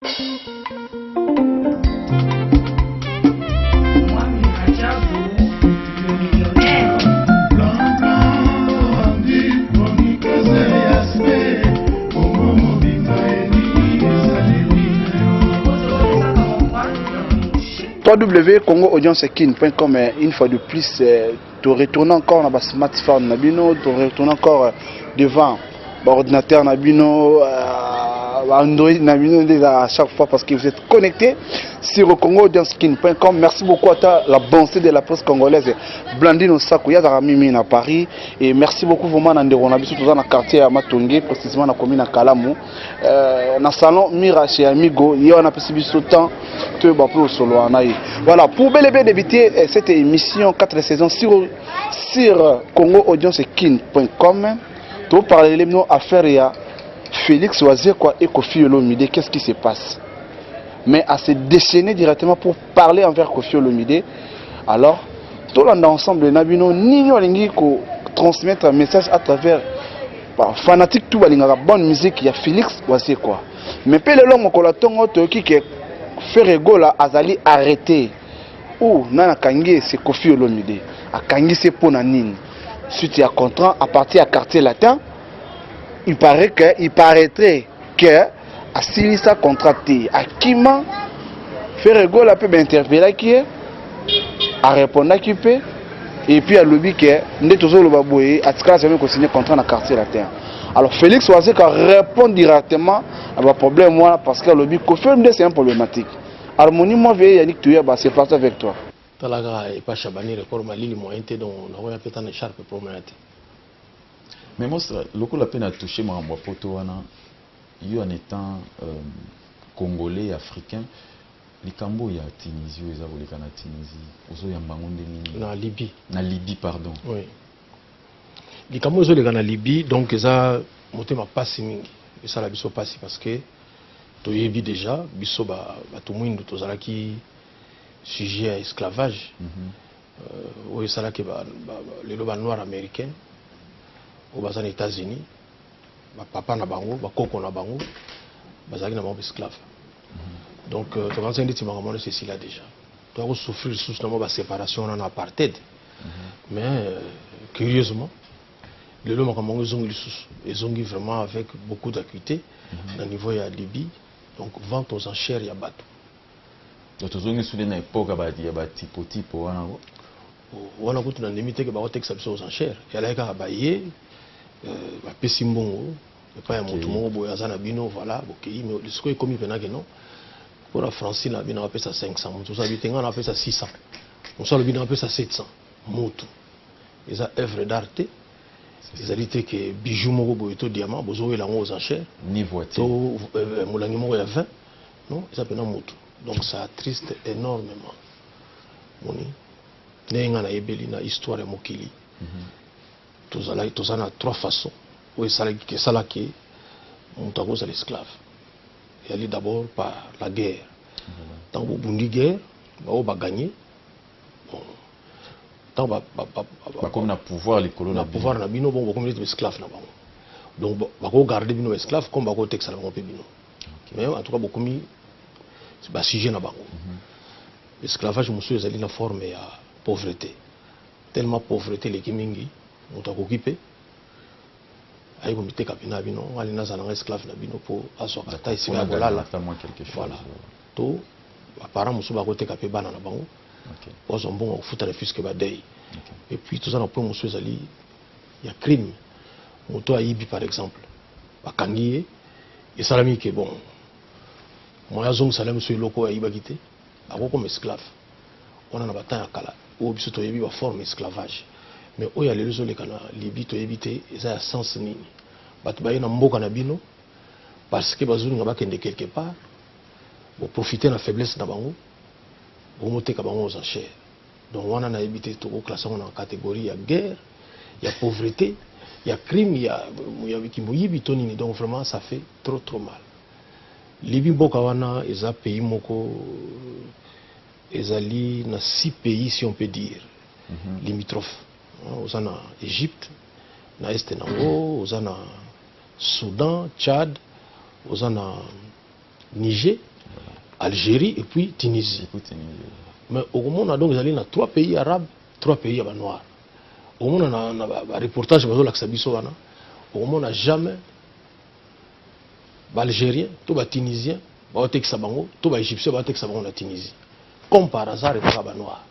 www.congoaudiencekin.com. Une fois de plus, tu retournes encore dans le smartphone, tu retournes encore devant l'ordinateur, Android, à chaque fois parce que vous êtes connecté sur congoaudiencekin.com. Merci beaucoup à la bonté de la presse congolaise, Blandine Osakou, Mimi à Paris. Et merci beaucoup vraiment dans le quartier à Matongé, précisément dans la commune à Kalamou. Dans le salon Mira chez Amigo, il y a un peu de temps. Voilà, pour bel et bien débuter cette émission 4 saisons sur congoaudiencekin.com, tu parler de nos affaires. Félix Wazekwa et Kofi Olomide, qu'est-ce qui se passe? Mais à se déchaîner directement pour parler envers Kofi Olomide, alors, tout le monde ensemble, Nabino, Nino Lingi, transmettre un message à travers fanatique, tout la bonne musique, il y a Félix Wazekwa. Mais peu le long, on a qui fait rigoler, Azali arrêté. Ou, Nana Kangi, c'est Kofi Olomide. A Kangi, c'est Ponanine. Suite à contrat, à partir à quartier latin. Il paraîtrait que à Silisa contracté à Kima fait rigoler un peu d'interpeller qui est à répondre à qui peut et puis à lobby que n'est toujours le baboué à ce cas jamais continuer contrat dans le quartier latin. Alors Félix Wazekwa répond directement à ma problème moi parce que le lobby confirme c'est un problématique. Harmonie moi veille Yannick tu es c'est parti avec toi. Talaga et pas Chabani record Mali moyen donc on a peut-être une charpe promenade. Mais moi, le la peine à toucher ma poto, il en étant congolais, africain, les Cambo, il y a Tunisie, ils ont volé en Tunisie, ils ont Libye. Na Libye, pardon. Oui. Les Cambo, ils ont volé en Libye, donc ils ont monté ma passe mingi. Et ça, la biso passe parce que tu as vu déjà, biso tout le monde, tu as qui sujet à esclavage. Oui, ça là que les lobes noirs américains. Aux États-Unis, papa na bango, koko na bango, bazaki na bango esclave. Donc, tu as dit ceci là déjà. Tu as souffrir sous la séparation en apartheid. Mais curieusement, les hommes ils ont vraiment avec beaucoup d'acuité au niveau de la Libye. Donc, vente aux enchères, il y a bateau. Donc, tu as dit que à l'époque, il y a tipo. On a limité que les aux enchères. Il y a des Pesimbongo, pas un mot, Boyazana Bino, voilà, mais le score est commis maintenant que non. Pour la Francine, on appelle ça 500, on appelle ça 600, on appelle ça 700. Moto. Les œuvres d'art, les alités que bijoux, mogo, diamant, bozo et aux enchères, ni voiture, moulangimo et 20, non, ils appellent moto. Donc ça attriste énormément. Moni, n'ayant une histoire de Mokili. Tous en a trois façons. Oui, ça qui est à l'esclave. Il y a d'abord par la guerre. Tant que vous avez guerre, vous va gagner. Tant que comme le pouvoir, les colons. Le pouvoir, vous va comme les esclaves. Donc, vous va garder les esclaves comme vous avez fait. Mais en tout cas, vous avez c'est un sujet. L'esclavage, monsieur, c'est une forme de pauvreté. Tellement pauvreté, les Kimingi. On t'a occupé. Aïe, vous mettez capina bino, allez dans un esclave nabino pour assoir ta ici voilà. Voilà. Tout, apparemment, monsieur va côté capé bana na bango. Pour son bon foutre le fils que badei. Et puis tout ça n'a pas monsieur Zali. Il y a crime. Moto Aïbi par exemple. Bakangié. Et salami qui est bon. Moi, zong salam monsieur loko Aïba quitté. Ako comme esclave. On en a bataille à Kala. Ou biso to yebi ba forme esclavage. Mais où il y a les réseaux les Libye to éviter ils ont sens nini batu ba na mboka na bino parce que bazuli ngaba kende quelque part pour profiter de la faiblesse na bango pour monter ka bango aux enchères. Donc on a évité to classer en catégorie il y a guerre, il y a pauvreté, il y a crime, il y a kimuyibi to nini. Donc vraiment ça fait trop mal. Libye mboka wana eza pays moko ezali na 6 pays si on peut dire limitrophes. Aux en Égypte, na Est, aux en Soudan, Tchad, aux en Niger, Algérie et puis Tunisie. Mais au moment où on a donc 3 pays arabes, 3 pays noirs. Au moment où on a un reportage sur l'Axabiso, au moment où on n'a jamais Algérien, tout les Tunisien, tout les Égyptien, tout la Tunisie. Comme par hasard, il y a des noirs.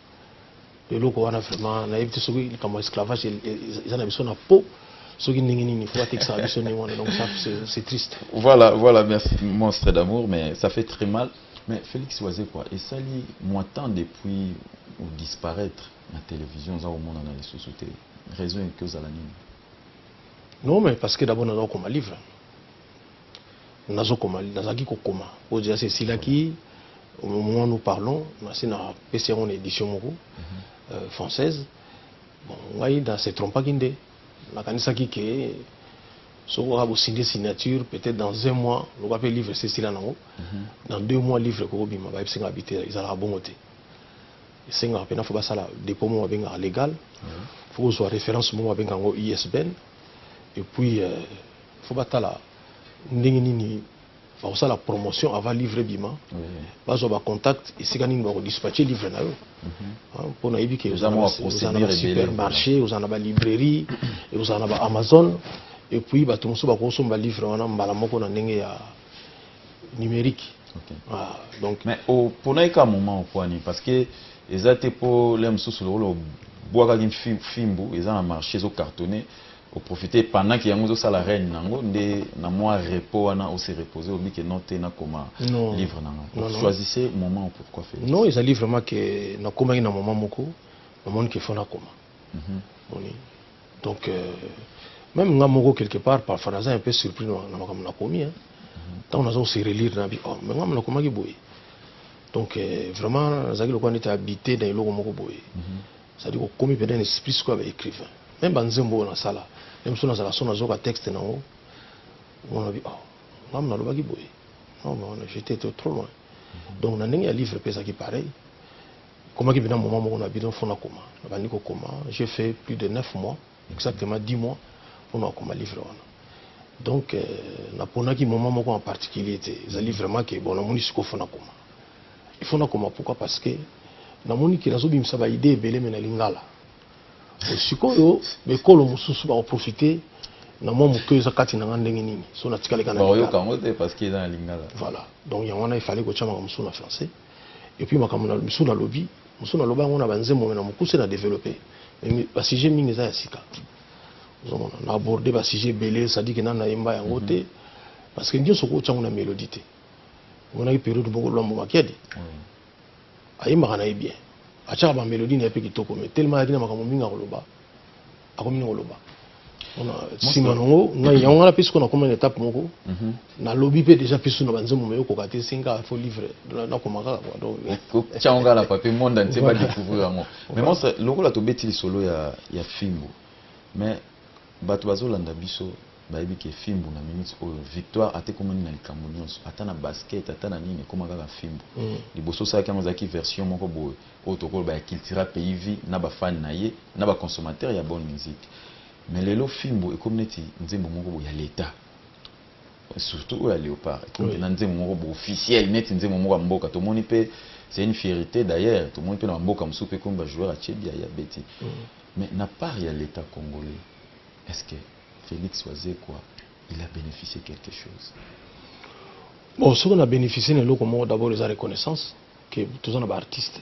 Et là, on a vraiment, on a évité ce qui comme esclavage, ils en avaient sur la peau. Donc c'est triste. Voilà, voilà, merci, monstre d'amour, mais ça fait très mal. Mais Félix Oisé, quoi, et ça lit moins tant depuis ou disparaître la télévision, ça au monde dans les sociétés. Raison est que ça la ligne. Non, mais parce que d'abord, on a comme un livre. On a comme un livre. Pour dire, c'est là qui, au moment où nous parlons, on a une édition française. Bon, on a dans ces trompes qui la canisa qui est si on a signé signature peut-être dans 1 mois on va faire livre c'est là dans 2 mois livre ko bima ba ibsinga habiter ils ala bongote c'est nga pena faut ba sala dépôt mo benga légal faut soit référence mo benga ngo ISBN et puis faut ba tala ndingi nini faut ça la promotion avant livre bima ba zo ba contact ici quand on va dispatcher livre na yo pour na ibi que vous en avez supermarché vous en avez librairie et vous en avez Amazon et puis ba tout muso ba ko somba livre wana mbala moko na ndenge ya numérique. Donc mais au pour na ka moment quoi ni parce que les até pour les muso sur le bois ka fimbu ils ont marché au cartonné au profiter pendant qu'il y a un ça la reine nango ndé na moi repos wana aussi reposer au que noter na comment livre nango choisissez moment pourquoi faire non ils a livre vraiment que na koma na moment moko na monde qui font na koma donc même nga moko quelque part parfois ça un peu surpris na makambo na komi hein tant on a aussi relire na bi oh mais nga na koma ki boye donc vraiment zaki le quoi était habité dans le moko boye ça dit ko komi peut-être un esprit quoi avec écrivain même banzembo na sala même si on a la son azoka texte na haut on a dit oh on a le bagi boy non mais j'étais trop loin donc on a un livre pesa qui pareil comment qui bien moment on a bidon fona koma na bani ko koma j'ai fait plus de 9 mois exactement 10 mois pour na koma livre wana donc na pona qui moment moko en particulier c'est livre vraiment que bon na moni siko fona koma il faut na koma pourquoi parce que na moni ki nazo bimisa ba idée belé mais na lingala sikoyo bekolo mususu ba profiter na mo mukeza kati na ndenge nini so na tikale kana ba yo kangote parce qu'il est dans lingala voilà donc il y en a il fallait ko chama musu na français et puis makamuna musu na lobby musu na loba ngona banzemo na mukuse na développer mais ba sujet mingi za sika on a abordé ba sujet belé ça dit que na yemba yango te parce que ndio soko changu na mélodie te on a eu période beaucoup lombo makiadi ayima kana bien acha ba mélodie na pe kitoko mais tellement adina makambo minga koloba akomi ngoloba on a simanongo ngai yanga na pisko na comme une étape moko na lobby pe déjà piso na banzemo meyo ko kate singa faut livrer na komaka quoi donc changa la papier monde entier ba découvrir ngo mais moi lokola to beti solo ya fimbo mais bato bazolanda biso bayebi ke fimbo na minute oyo victoire ate komoni na likambo nyonso ata na basket ata na nini ekoma kaka fimbo liboso osalaki yango ezalaki version moko boye oyo tokoloba ya cultura pays vie na bafani na ye na baconsommateur ya bonne musique mais lelo fimbo ekomi neti nzembo moko boye ya l'état surtout oyo ya léopard ekomi na nzembo moko boye officiel neti nzembo moko ya mboka tomoni mpe c'est une fierté d'ailleurs tomoni mpe na mboka mosusu mpe komi bajoueur achebi ya beti mais na part ya l'état congolais est-ce que Félix Oisé quoi il a bénéficié quelque chose bon ce qu'on a bénéficié de l'eau d'abord les reconnaissance que tous on a artistes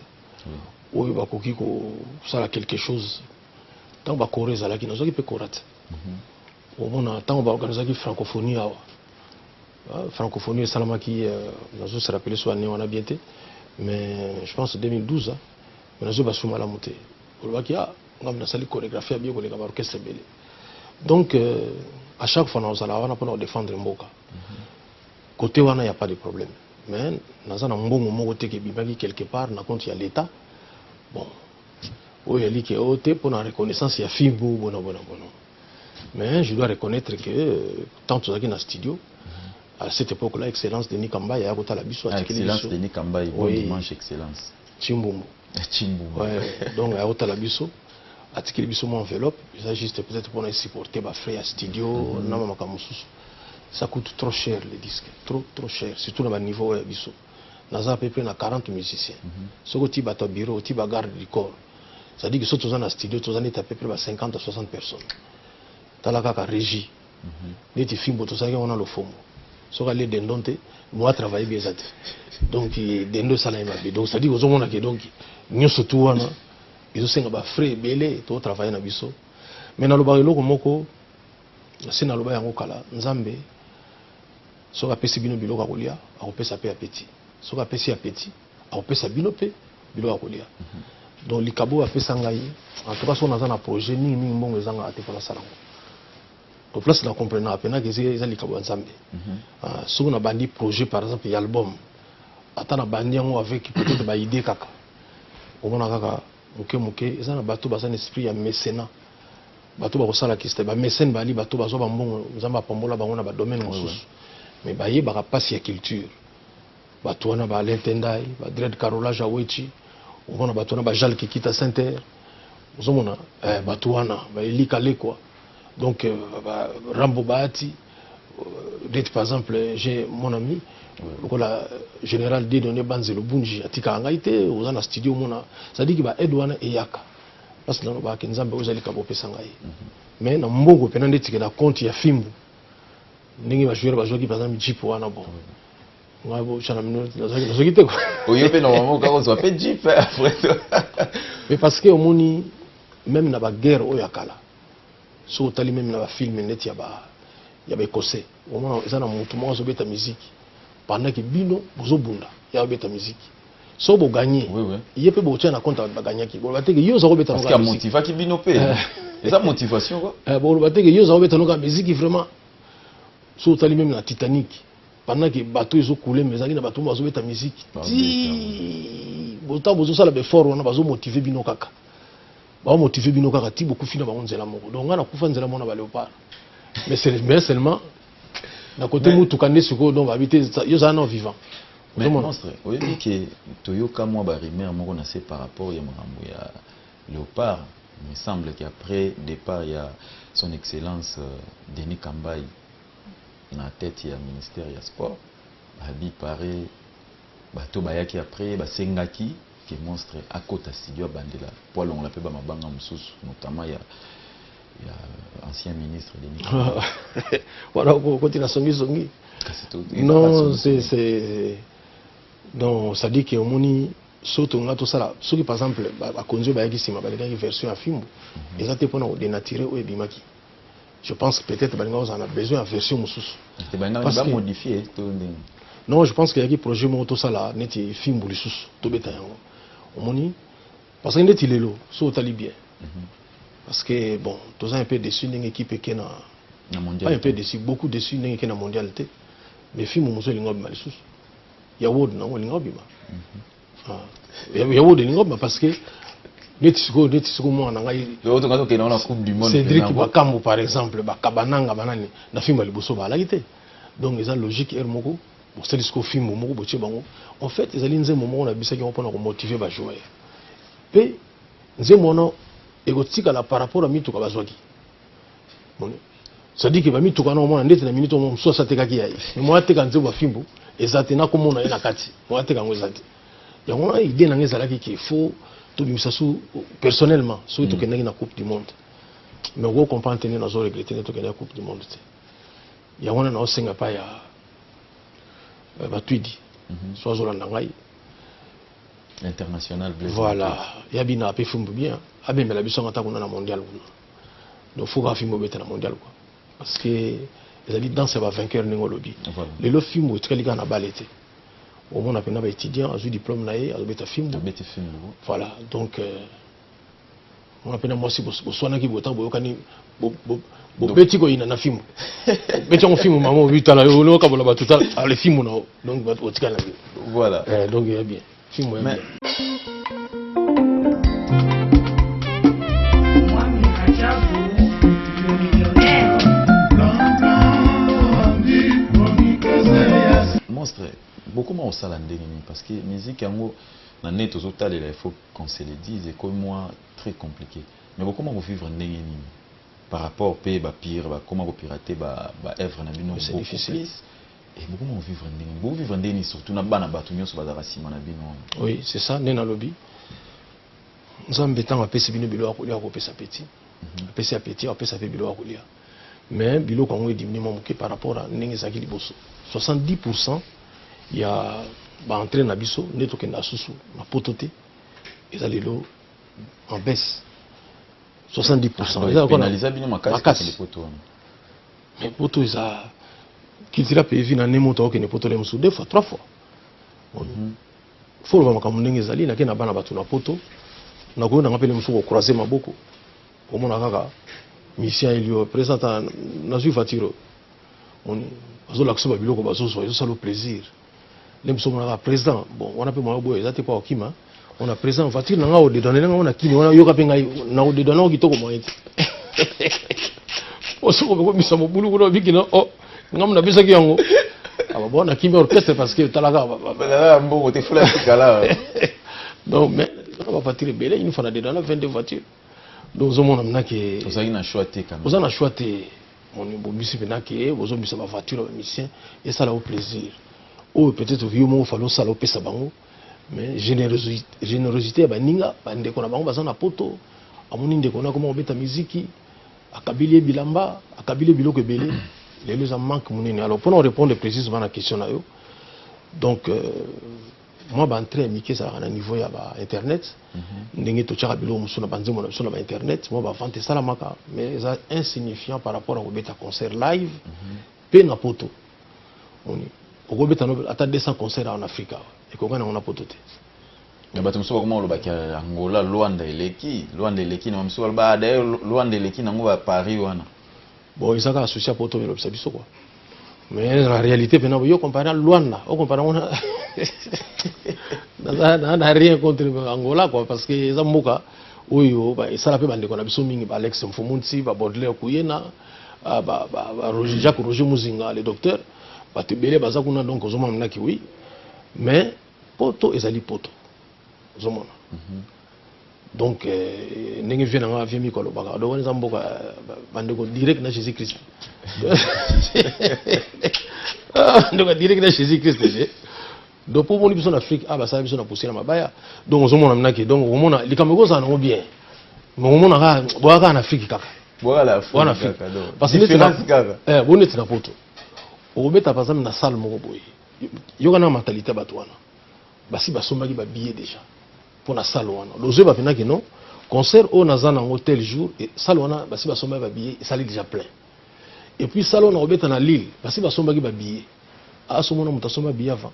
oui bah koki ko ça quelque chose tant ba corée ça là qui nous a qui peut correct on a tant ba organiser qui francophonie francophonie salama qui nous se rappeler soit né on a bien été mais je pense 2012 hein nous a pas sous la montée pour le qui a on a sali chorégraphie bien avec l'orchestre belé donc à chaque fois nous allons pour défendre mboka côté wana il y a pas de problème mais dans un mbongo moko te ke bimaki quelque part na compte ya l'état bon oyo ali ke ote pour la reconnaissance ya fimbo bona mais je dois reconnaître que tant que dans studio à cette époque là excellence Denis Kamba ya kota la biso excellence Denis Kamba bon dimanche excellence Chimbumbu ouais donc ya kota la biso atikeli biso mon enveloppe ça juste peut-être pour supporter ba frère studio na mama kamususu ça coûte trop cher les disques, trop cher, surtout dans le niveau biso. Nous à peu près 40 musiciens. Ce que tu as ton bureau, tu as garde du corps. Ça dit que si tu as un studio, tu as à peu près 50 à 60 personnes. Tu as la régie. Tu filmes, tu as le fond. Si tu as les dendons, moi travailler bien. Donc, dendons ça donc ça dit que nous avons nous surtout ils ont des frais belé to travailler na biso. Mais dans le bar loko moko c'est na loba yango kala nzambe so ka pesi bino biloko kolia a pesa pe appétit. So ka pesi appétit a pesa bino pe biloko kolia. Donc likabo a pesa ngai en tout cas so na za na projet ni mbongo ezanga ate pour la salon. To place la comprendre apena que c'est likabo nzambe. So na bandi projet par exemple l'album atana bandi yango avec peut-être ba idée kaka. Au moins kaka muke eza na bato baza na esprit ya mécénat bato ba kosala kiste ba mécène bali bato bazo ba mbongo nzamba pambola bango na ba domaine mosusu mais ba ye ba pasi ya culture bato wana ba lentendai ba dread carolage awechi on a bato na ba jal ki kita center ozomona bato wana ba elika lekwa donc ba rambo baati par exemple j'ai mon ami le général Dieudonné Banzelo Bunji atika ngaite oza na studio mona ça dit que ba edwana eyaka parce que ba kinzambe ozali ka bopesa ngai mais na mbongo pena ndeti ke na compte ya fimbu ndenge ba joueur ba joki par exemple Jeep wana bon ngabo chana minute na zokite ko oyo pe normalement ka on pe Jeep après mais parce que omoni même na ba guerre oyakala so tali même na ba film ndeti ya ba écossais omona ezana mutu mo zo beta musique pendant que bino bozo bunda ya beta musique so bo gagner il peut bo tient na compte ba gagner ki bo bateke yo za ko beta parce que motiva ki bino pe eza motivation quoi bo bateke yo za ko beta no musique vraiment so tali même na Titanic pendant que bateau ezo couler mais zaki na bateau bozo beta musique ti bota bozo sala be fort on a bazo motiver bino kaka ba motiver bino kaka ti beaucoup fina ba onzela moko donc ngana kufa nzela mona ba léopard mais seulement na côté mutuka nde siko donc habiter yo za non vivant mais monstre oui que toyoka moi ba rumeur moko na c'est par rapport ya makambo ya léopard il me semble qu'après départ il y a son excellence Denis Kambai na tête ya ministère ya sport abi paré bato bayaki après basengaki que monstre à côté studio bandela poil on l'appelle ba mabanga mususu notamment il y a ancien ministre de voilà côté la songi non c'est donc ça dit que omoni surtout nga to sala soki par exemple ba konzo ba yaki sima ba ngaki version ya film ezate pona o dénaturer o ebimaki je pense que peut-être ba ngao a besoin de version mususu parce que modifier non je pense que yaki projet mo to sala neti film bulisusu to beta yango omoni parce que neti lelo so tali bien parce que bon, tous un peu déçu d'une équipe qui est na pas un peu déçu, beaucoup déçu d'une équipe na mondialité. Mais films muso lingob malisus. Ya word na lingob ma. Ya word lingob parce que netisuko mo na ngai. Le autre quand on a la coupe du monde. Cédric Bakambu par exemple, Bakabananga banani na film liboso ba la gité. Donc ils ont logique er moko, pour ça disco film moko boche bango. En fait, ils allaient nze moment on a bisa qui on peut motiver ba jouer. Pe nze mono égotique par rapport à mituka bazwaki ça dit que ba mituka na mona ndete na minute mo so sa tekaki yayi mo ateka nzebo fimbu ezate na komona ina kati mo ateka ngo ezate yango na idée na ngezala ki faut to bimisa su personnellement so to kenaki na coupe du monde mais on comprend tenir na zo regretter to kenaki coupe du monde te yango na osenga pa ya ba twidi so zo landa ngai international voilà yabina pe fumbu bien abemela biso ngata kuna na mondial kuna donc faut que film beta na mondial quoi parce que les alliés dans c'est va vainqueur ningo lobby les lo film au trelika na balete au moins on a pena ba étudiant a eu diplôme na a beta film voilà donc on a pena moi si boswana ki bota boyokani beti ko ina na film beti on film maman bitala yo no ka bola batuta le film na donc ba otikala voilà donc il y a bien film bien. Monstre, beaucoup moins au salandé parce que musique yango na net aux il faut qu'on se le dise et comme moi très compliqué mais beaucoup moins vivre ndenge nini par rapport pe ba pire ba comment pirater ba œuvre na bino c'est difficile et beaucoup vivre ndeni surtout na bana batu nyonso bazaka sima na bino. Oui, c'est ça, nena lobby. Nous sommes bétants à pèse bino bilo akolia ko pèse petit. Pèse petit, on pèse bilo akolia. Mais bilo quand on est diminué mon par rapport à ndenge zaki liboso. 70% il y a ba entrée na biso neto ke na susu na pototé. Ils allaient lo en baisse. 70%. Ils pénalisent bien makasi les potos. Mais poto ils a qui tira PV na nemoto ke ne poto le musu 2 fois 3 fois. Faut le voir comme ndenge zali na ke na bana batu na poto. Na ko na ngapele musu ko croiser maboko. Au mona kaka mission elio présenta na su voiture. On bazo lakso ba biloko bazo so ça le plaisir. Les musu mona président bon on a peu moi boy ezate pas okima. On a présent voiture na ngao de donner on a kini on a yoka penga na de donner kitoko moyen. Oso ko bisa mo bulu ko bikina oh ngam na bisa ki yango. Aba bona kimi orchestre parce que talaga ba mbo te fula kala. Donc mais on va partir belé une fois na de donner 22 voitures. Donc zo mona mna ke oza na choité quand même. Oza na choité mon bo bisi pena ke ozo bisa ba voiture ba musicien et ça la au plaisir. Oh peut-être vieux mo falo ça la pesa bango. Mais générosité baninga bandeko na bango bazana poto amoni ndeko na comment obeta muziki akabili bilamba akabili biloko ebele lelo ça manque munene. Alors pour nous répondre précisément à la question na yo donc moi ba entrer mike ça na niveau ya ba internet ndenge to tchaka biloko musu na banzemo na biso na ba internet moi ba vente ça la maka mais ça insignifiant par rapport à obeta concert live pe na poto oni okobeta no ata 200 concerts en Afrique et qu'on a pototé. Mais bato mso comment lo baki Angola Luanda eleki na mso ba d'ailleurs Luanda eleki na ngo ba Paris wana. Bon ils sont associés à poto mais biso quoi. Mais en réalité pena yo comparer Luanda, on compare on n'a rien contre Angola quoi parce que za mboka oyo ba sala pe bande ko na biso mingi ba Alex Mfumunsi ba Baudelaire Kuyena ba Roger Jacques Roger Muzinga le docteur ba tebele baza kuna donc ozoma mnaki oui mais poto ezali poto zomona donc ndenge vient nga vient mikolo baka do wona zamboka bande ko direct na Jésus Christ donc direct na Jésus Christ do pour moni biso na Afrique ba sa biso na pousser na mabaya donc zomona mnaki donc omona likameko za ngo bien mais omona ka boaka na Afrique kaka boaka la Afrique parce que bonnet na poto obeta par exemple na salle moko boye yoka na mentalité batwana basi basombaki ba billet déjà pour la salle wana lozo ba penaki non concert au nazana en hôtel jour et salle wana basi basombaki ba billet ça est déjà plein et puis salle wana obeta na Lille basi basombaki ba billet a ce moment mutasomba billet avant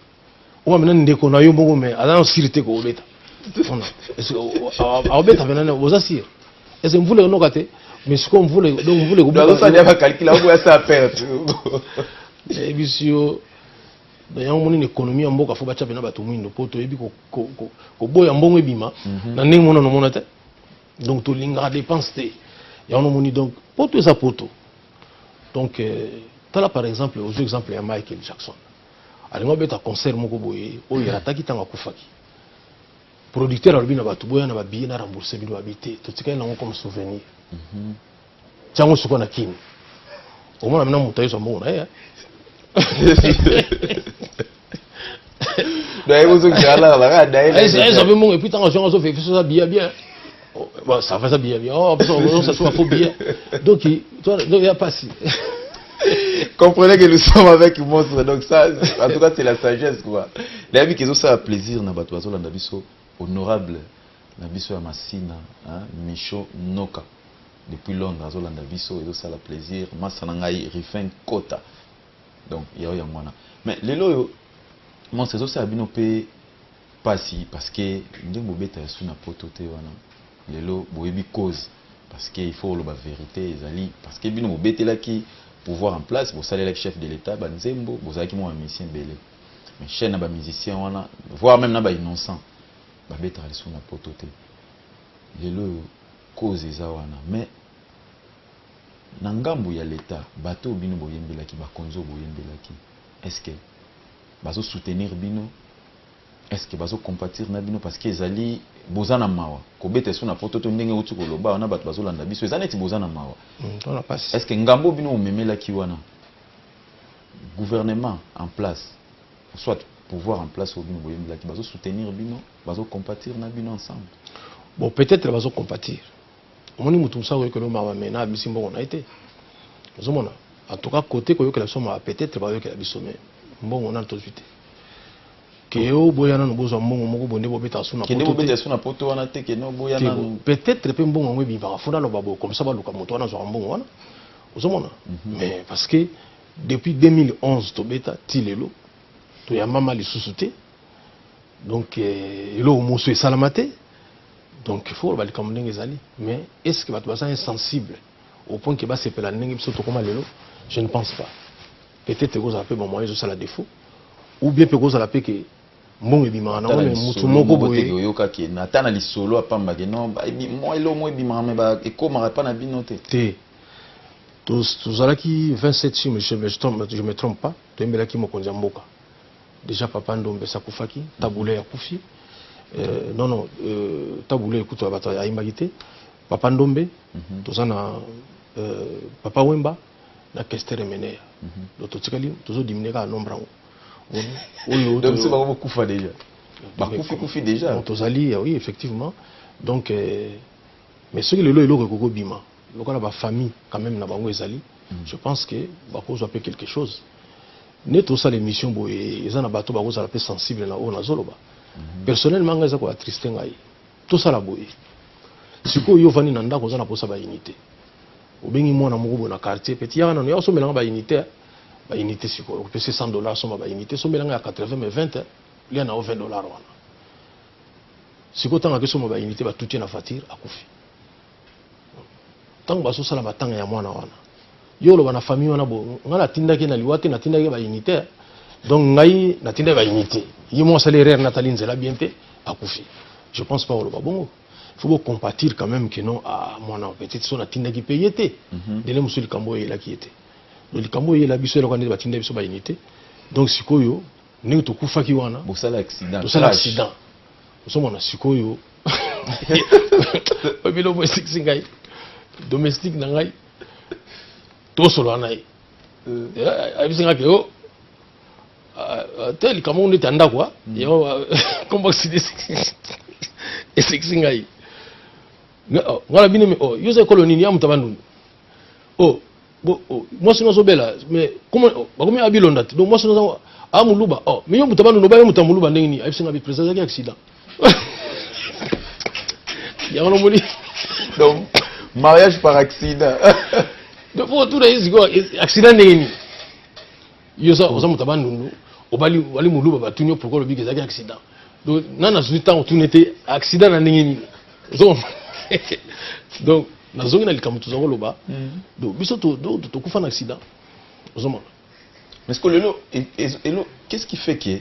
o amena ndeko na yo mbongo mais ala sirité ko obeta est-ce que obeta venana osasir est-ce que mvule no kate mais ce qu'on voulait donc mvule ko ba ça va calculer on va ça perdre et bisio d'ailleurs on une économie en mboka faut bacha bena batu mwindo poto ebi ko boya mbongo ebima na ndenge mona no mona te donc to linga dépense te ya on moni donc poto eza poto donc tala par exemple aux exemples ya Michael Jackson alingo beta concert moko boye oyo yataki tanga kufaki producteur alobi na batu boya na ba billet na rembourser bino habité to tika na comme souvenir tiango suko na kini au moins maintenant mutayo mbongo na d'ailleurs vous qui allez là d'ailleurs ça veut mon et puis tant on fait ça bien bon ça fait ça bien oh ça soit faux bien donc il y a pas si comprenez que nous sommes avec monstre donc ça en tout cas c'est la sagesse quoi les amis qui ont ça plaisir na bato bazo landa biso honorable na biso ya Masina Micho Noka depuis Londres bazo landa biso et ça la plaisir masana ngai Rifin Kota donc il y a mwana mais lelo mon c'est aussi abino pe pasi parce que ndembo beta yasu na poto te wana lelo boyebi cause parce que il faut le vérité ezali parce que bino bobetela ki pouvoir en place pour saler le chef de l'état banzembo bozaki mo musicien belé mais chaîne ba musicien wana voire même na ba innocent ba beta yasu na poto te lelo cause eza wana mais na ngambu ya l'état bato bino boyembelaki bakonzo boyembelaki est-ce que bazo soutenir bino est-ce que bazo compatir na bino parce que ezali bozana mawa kobeta suna poto to ndenge uti koloba wana bato bazolanda biso ezana eti bozana mawa est-ce que ngambo bino omemela ki wana gouvernement en place soit pouvoir en place au bino boyemela ki bazo soutenir bino bazo compatir na bino ensemble bon peut-être bazo compatir omoni mutu musako yekelo mawa mena bisimbo on a été ozomona en tout cas côté koyokela biso mawa peut-être bayokela biso mais mbongo na tozwite Keo boyana no bozo mbongo moko bonde bobeta suna poto. Kende bobeta suna poto wana te ke no boyana. Peut-être pe mbongo ngwe biba funa lo babo comme ça ba luka moto wana zo mbongo wana. Ozomona. Mais parce que depuis 2011 to beta tilelo to ya mama li susute. Donc elo moso esalamate. Donc il faut ba likam ndenge ezali. Mais est-ce que ba to insensible au point que ba sepela ndenge biso to koma lelo? Je ne pense pas. Peut-être que vous avez bon moyen de ça la défaut ou bien peut vous la paix que mon et bimana na mutu moko boye yoka ki na tana li solo apamba ke non ba moi elo moi bimana ba e koma pas na binote te tous alaki 27 si je me trompe pas to embela ki mokonza mboka déjà papa ndombe sakufaki tabule ya kufi non tabule ekuto ya bata ya imbagite papa ndombe tozana papa wemba na kestere menea donc totikali tozo diminuer ka nombre donc c'est pas beaucoup déjà. Bakoufi déjà. Tozali oui effectivement. Donc mais ce que le lo ko bima. Le ko la famille quand même na bango ezali. Je pense que bako zo appeler quelque chose. Neto ça l'émission boye ezana bato bako za la sensible na o na zoloba. Personnellement ngaza ko triste ngai. Tout ça la boye. Siko yo vani na ndako za na posa ba unité. Obengi mwana moko na quartier petit yana no yo so melanga ba unité. Ba unité siko pese $100 soma ba unité so melanga ya 80 mais 20 il y en a $20 wana siko tanga ke soma ba unité ba tutie na facture akufi tango ba so sala matanga ya mwana wana yo lo bana famille wana bo ngala tindaki na liwate na tindaki ba unité donc ngai na tindaki ba unité yi mo salaire Nathalie Nzela bienté akufi je pense pas lo ba bongo il faut compatir quand même que non à mwana peut-être so na tindaki payé té dele musuli kambo yela ki était le likambo yela biso eloko ndeba tinda biso ba unité donc sikoyo ndenge tokufaki wana bosala accident bosala accident osomona sikoyo obilo mo singai domestique na ngai tosolo na ye abisinga ke o tel likambo ndeta ndakwa yo kombo sidi singai ngala bino me o yo ze koloni ya mutabandu o moi sinon sobela mais comment bakomi abilonda donc moi sinon amuluba oh mais yo mutabanu no ba yo mutamuluba ndenge ni abisinga bi président ya accident ya ngono moli donc mariage par accident donc pour tout les go accident ndenge ni yo ça oza mutabanu obali wali muluba batunyo pourquoi le big ezaki accident donc nana zu temps tout n'était accident na ndenge ni donc nazongi na likambo tozango loba donc biso to kufa na accident ozomona mais ce que lelo qu'est-ce qui fait que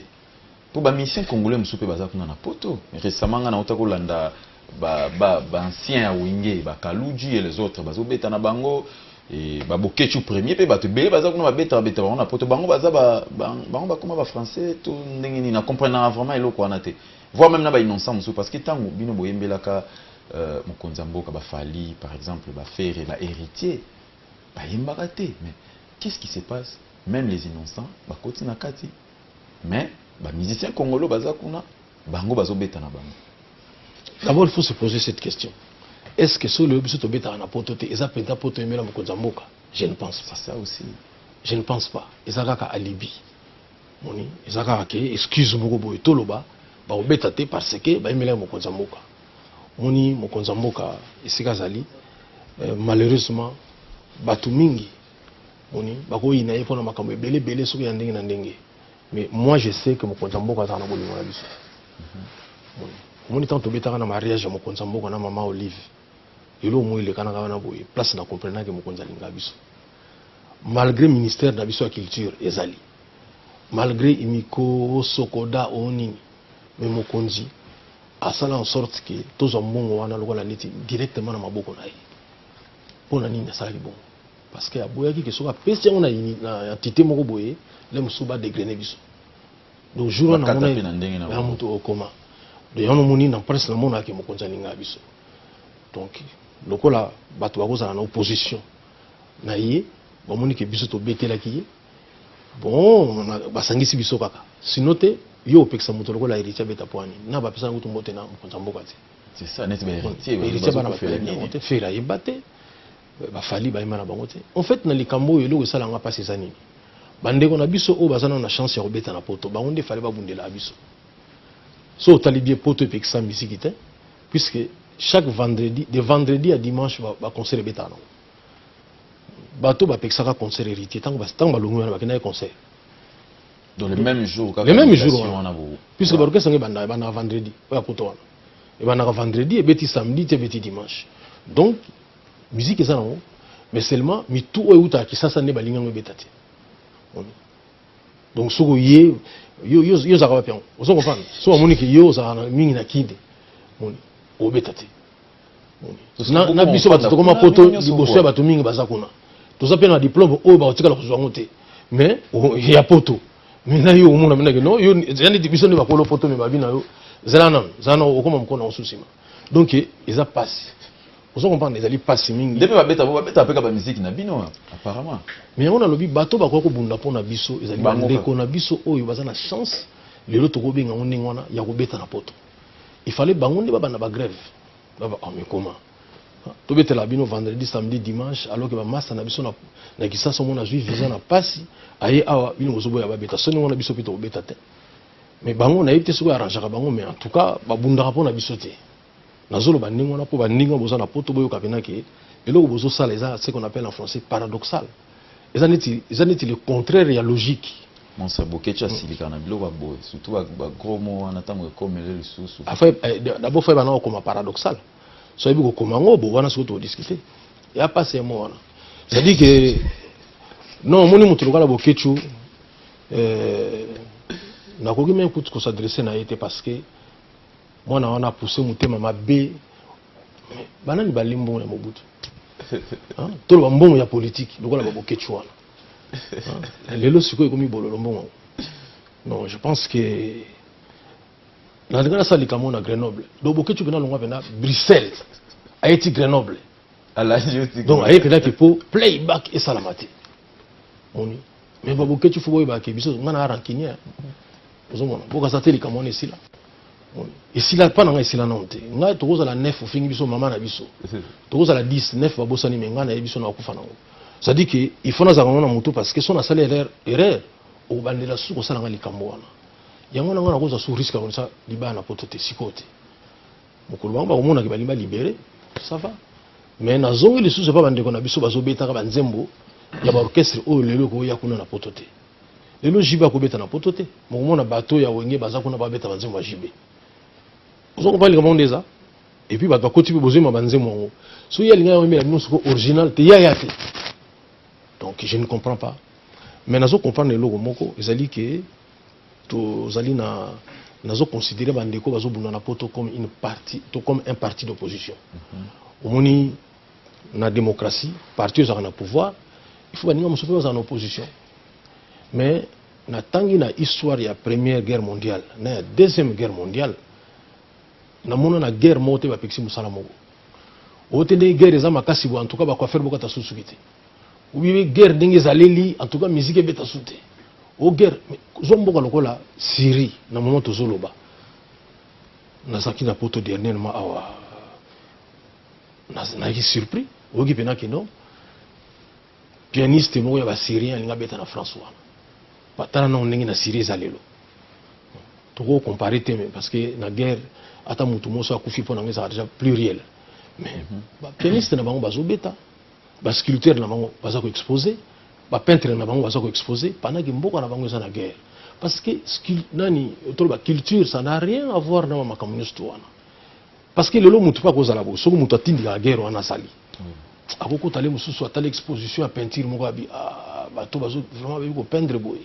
pour ba mission congolais musupe baza kuna na poto récemment na otako landa ba ancien ya Wingé ba Kaluji et les autres bazo beta na bango et ba Bokechu premier pe bato belé baza kuna ba beta na poto bango baza bango ba koma ba français to ndenge ni na comprendre vraiment eloko wana te voire même na ba innocent musupe parce que tango bino boyembelaka mokonza mboka ba Fali par exemple ba Ferré ba héritier ba yembakate mais qu'est-ce qui se passe même les innocents ba koti na kati mais ba musiciens congolais baza kuna bango bazo beta na bango. D'abord il faut se poser cette question, est-ce que sur le biso to beta na poto te eza penta poto emela mokonza mboka? Je ne pense pas ça aussi, je ne pense pas ezaka ka alibi moni ezaka ka excuse moko boye toloba ba obeta te parce que ba emela mokonza mboka moni mokonza mboka esika zali malheureusement batu mingi moni bako ina ye pona makambo ebele bele soki ya ndenge na ndenge mais moi je sais que mokonza mboka za na bolingo na biso moni tant to betaka na mariage ya mokonza mboka na mama Olive elo mo ile kana na boye place na comprendre que mokonza linga biso malgré ministère na biso ya culture ezali malgré imiko sokoda onini mais mokonzi asala en sorte que tous en mbongo wana lokola neti directement na maboko na ye pona nini asala libongo parce que aboyaki ke soka pesi yango na entité moko boye le musuba dégrainer biso donc jour on a monté au coma de on moni na presse na mona ke mokonza linga biso donc lokola bato bakoza na opposition na ye ba moni ke biso to betela ki bon basangisi biso kaka sinote yo opekisa moto lokola héritier beta poani na ba pesa ngutu mbote na mokonza mboka te c'est ça net héritier ba faire la yebate ba fali ba imana bango te en fait na likambo yo lo sala nga passer ça nini bandeko na biso o bazana na chance ya robeta na poto bango nde fali ba bundela biso so talibie poto epekisa musique te puisque chaque vendredi de vendredi à dimanche ba concert beta non bato ba pekisaka concert héritier tant balongo na bakena concert dans le même jour puisque l'orchestre est vendredi et vendredi et beti samedi et beti dimanche donc musique est ça non mais seulement mi tout est outa qui ça ne balinga ngo betati donc soko yo za ka pion on se comprend so monique yo za mingi na kinde moni o betati na biso bato comme poto liboso bato mingi bazakuna to za pena diplôme o ba otika la kozwa ngote mais ya poto mina yo mona mina que non yo yani biso ne ba ko lo poto me babina yo zana okoma mkono osusima donc ils a passé vous comprenez les ali passé mingi depuis babeta peka ba musique na bino apparemment mais on a lobi bato ba ko bunda pona biso ils ali bandeko na biso oyo bazana chance lelo to ko benga ngone ngwana ya ko beta na poto il fallait bangonde baba na ba grève baba mais comment to betela bino vendredi samedi dimanche alors que ba massa na biso na kisasa mona zui visa na pasi aye awa bino mozobo ya babeta soni ngona biso pito beta te mais bango na yete soko arranger bango mais en tout cas ba bundaka pona biso te nazolo bandingo na po bandingo boza na poto boyo kapena ke eloko bozo sala eza ce qu'on appelle en français paradoxal eza neti le contraire ya logique mon sabokecha silika na biloko boy surtout ba gros mot wana tango ekomele lisusu enfin d'abord fait bana comme paradoxal so ebi ko komango bo wana soko to discuter ya passer mo wana c'est dit que non moni mutu lokala bokechu na koki même pour s'adresser na été parce que moi on a poussé mutema mabe banani balimbo na mobutu hein to lo mbongo ya politique lokola ba bokechu wana lelo siko ekomi bololo mbongo non je pense que na ndengana sali kamo na Grenoble do bokechu bena longwa bena Bruxelles a été Grenoble donc aye pena que pour playback et salamati oni mais ba bokechu fo boy ba ke biso ngana rankinia ozomona boka sateli kamo ne sila et si la pas na sila nonte nga to koza la 9 fingi biso mama na biso to koza la 10 9 ba bosani menga na biso na kufa nango ça dit que il faut na za ngona mutu parce que son a salé erreur o bandela su ko sala ngali kambo wana yango na ngona koza su risque comme ça libana potote sikote mukulu banga ba komona ke balimba libéré ça va mais na zongi les sous pas bandeko na biso bazo beta ka banzembo ya ba orchestre o lelo ko ya kuna na potote lelo jiba ko beta na potote mona bato ya wenge baza kuna ba beta banzembo ya jibe ozo ko pali comment ça et puis bato ko tibi bozema banzembo so ya linga yomela nusu original te ya te donc je ne comprends pas mais nazo comprendre loko moko ezali que to zali na nazo considérer bandeko bazo bunda na poto comme une partie to comme un parti d'opposition omoni na démocratie parti aux na pouvoir il faut baninga mosusu aux en opposition mais na tangi na histoire ya première guerre mondiale na deuxième guerre mondiale na mona na guerre mote ba pexi musala moko otende guerre za makasi bo en tout cas ba ko faire bokata susukite oui guerre dingue zaleli en tout cas musique beta soute o guerre zomboka lokola Syrie na moment to zoloba na saki na poto dernièrement awa na qui surpris o qui pena que non pianiste mo ya ba Syrien linga beta na François patana na ndenge na Syrie zalelo to ko comparer te parce que na guerre ata mutu moso akufi pona ngeza déjà pluriel mais ba pianiste na bango bazo beta ba sculpteur na bango baza ko exposer ba peintre na bango baza ko exposer pendant que mboka na bango eza na guerre parce que nani to ba culture ça n'a rien à voir na ma communiste wana parce que lelo mutu pa ko zala bo soko mutu atindi la guerre wana sali akoko tale mususu atale exposition à peinture moko abi ba to bazo vraiment ba ko peindre boy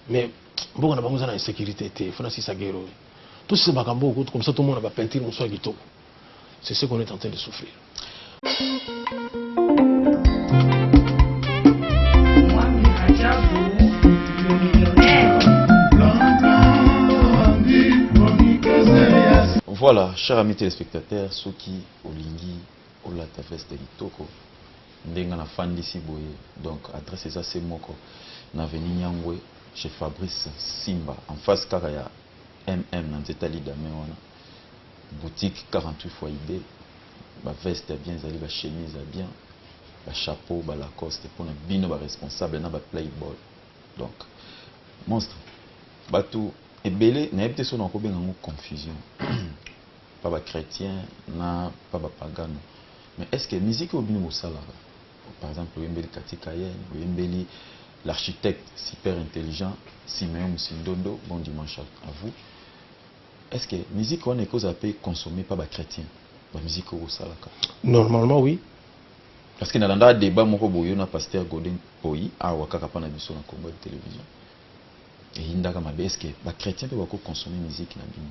mais mboka na bango eza na insécurité te fona si sa guerre tout ce bakambo comme ça tout le monde ba peinture muso kitoko c'est ce qu'on est en train de souffrir. Le millionnaire, l'homme Voilà, chers amis téléspectateurs, ceux qui olingi olata veste litoko ndenga na fan d'ici boye. Donc adresse ça c'est moko na avenue Nyangwe chez Fabrice Simba en face Karaya MM na nzeta lidame wana. Boutique 48 fois ID. Ba veste bien zali ba chemise bien, ba chapeau, ba Lacoste pour na bino ba responsable na ba Playboy. Donc monstre batou ebele na yebite so na ko benga confusion. Pas ba chrétien na pas ba pagano. Mais est-ce que musique au bino sala? Par exemple, Wembeli Katikayen, Wembeli l'architecte super intelligent Simeon Musindondo, bon dimanche à vous. Est-ce que musique on est cause à payer consommer par les chrétiens? La musique au salaka. Normalement oui. Parce que dans le débat moko boyo na pasteur Godin Poi a wakaka pa na biso na combat de télévision. Et indaka mabe est-ce que les chrétiens peuvent consommer musique na bino?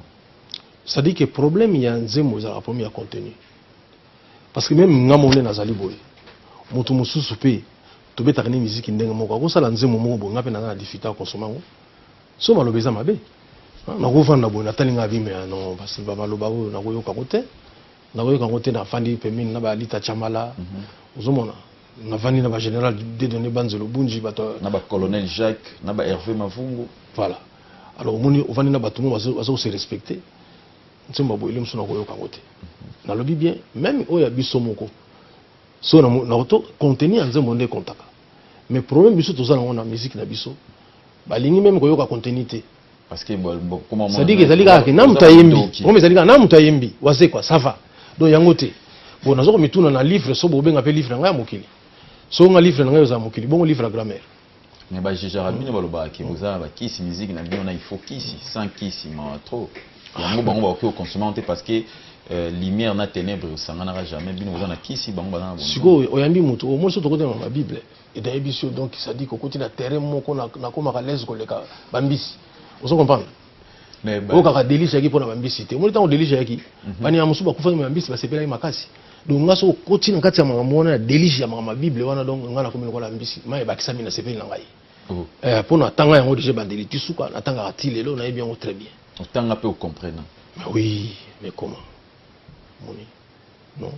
Ça dit que problème il y a nzemo za premier contenu. Parce que même ngamone nazali boy. Moto mususu pe to betaka ni musique ndenga moko ko sala nzemo moko bo ngape na difficulté à consommer ngo. So malobeza mabe. Na ko vanda boy natali ngabi mais non parce que ba maloba o na ko yoka kote. Na ko yoka kote na fandi pemine na ba lita chamala. Ozomona na vandi na ba général de donner banzelo bunji bato na ba colonel Jacques na ba Hervé Mavungu. Voilà. Alors moni ovandi na bato mo bazo se respecter. Nsemba boy lemso na ko yoka kote. Na lobi bien même oya biso moko. So na auto contenu en nzembo nde kontaka. Mais problème biso tozana na musique na biso. Ba lingi même ko yoka contenu te. Parce que comment ça dit que ça liga na mutayembi. Comme ça liga na mutayembi. Waze quoi ça va. Donc yangote. Bon nazo ko mituna na livre so bo benga pe livre nga mokili. So nga livre nga yo za mokili. Bon livre grammaire. Mais ba Gérard baloba ki boza ba kisi musique na bino na il faut kisi sans kisi ma trop. Yango bango ba ko consommer parce que lumière na ténèbres au sangana jamais bino boza na kisi bango bana bon. Siko oyambi mutu au moins so to côté na Bible. Et dans émission donc ça dit que côté na terrain moko na koma ka l'aise ko leka bambisi. Vous comprenez? Mais au kaka délice yaki pour na bambisi te. Mo temps délice yaki. Bani ya musuba kufa bambisi ba sepela makasi. Donc ngaso côté na kati ya mama na délice ya mama Bible wana donc ngana ko ko la bambisi. Ma ba kisami na sepela na ngai. Pour na tanga yango déjà bandeli tisuka na tanga atilelo na bien très bien. Tanga peu comprendre. Mais oui, mais comment? Moni. Non.